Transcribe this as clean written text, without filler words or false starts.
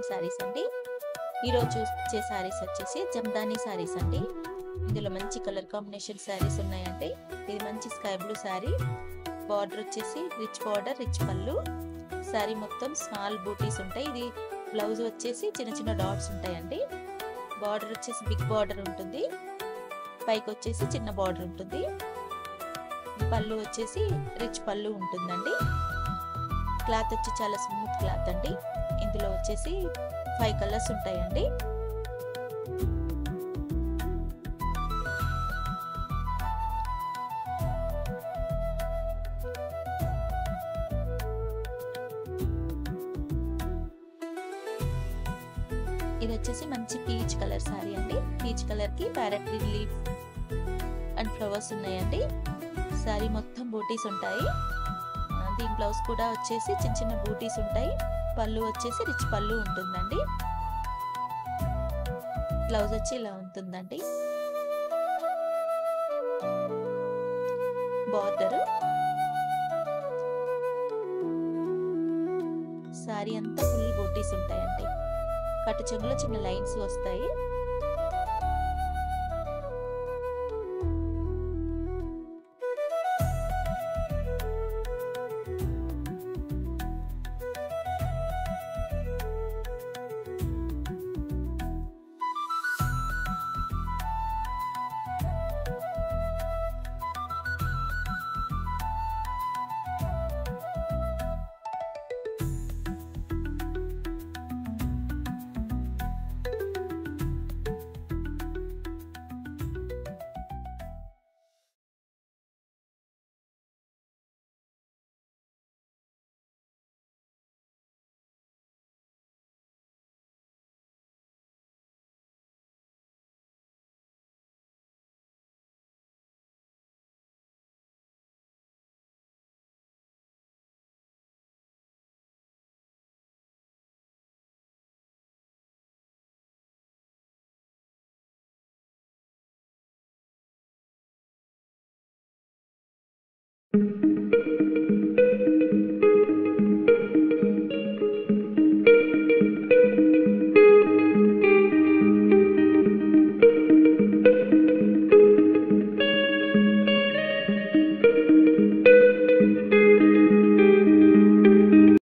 Cotton saris అండి. ఈరోజు చూసే శారీస్ వచ్చేసి జమ్దాని శారీస్ అండి. ఇందులో మంచి కలర్ కాంబినేషన్ శారీస్ ఉన్నాయండి. ఇది మంచి స్కై బ్లూ శారీ. బార్డర్ వచ్చేసి రిచ్ బార్డర్, రిచ్ పళ్ళు. శారీ మొత్తం స్మాల్ బూటీస్ ఉంటాయి. ఇది బ్లౌజ్ వచ్చేసి చిన్న చిన్న డాట్స్ ఉంటాయండి. బార్డర్ వచ్చేసి బిగ్ బార్డర్ ఉంటుంది. పైకి వచ్చేసి చిన్న బార్డర్ ఉంటుంది. పళ్ళు వచ్చేసి రిచ్ పళ్ళు ఉంటుందండి. క్లాత్ వచ్చి చాలా స్మూత్ క్లాత్ అండి. ఇందులో వచ్చేసి 5 కలర్స్ ఉంటాయండి. ఇది వచ్చేసి మంచి పీచ్ కలర్ సారీ అండి. పీచ్ కలర్ కి parrot green leaf and flowers ఉన్నాయండి. సారీ మొత్తం బూటీస్ ఉంటాయి. దీని బ్లౌజ్ కూడా వచ్చేసి చిన్న చిన్న బూటీస్ ఉంటాయి. పళ్ళు వచ్చేసి రిచ్ పళ్ళు ఉంటుందండి. బ్లౌజ్ వచ్చి ఇలా ఉంటుందండి. బార్డర్ సారీ అంతా ఫుల్ బూటీస్ ఉంటాయండి. కట్టు చెంగులో చిన్న లైన్స్ వస్తాయి.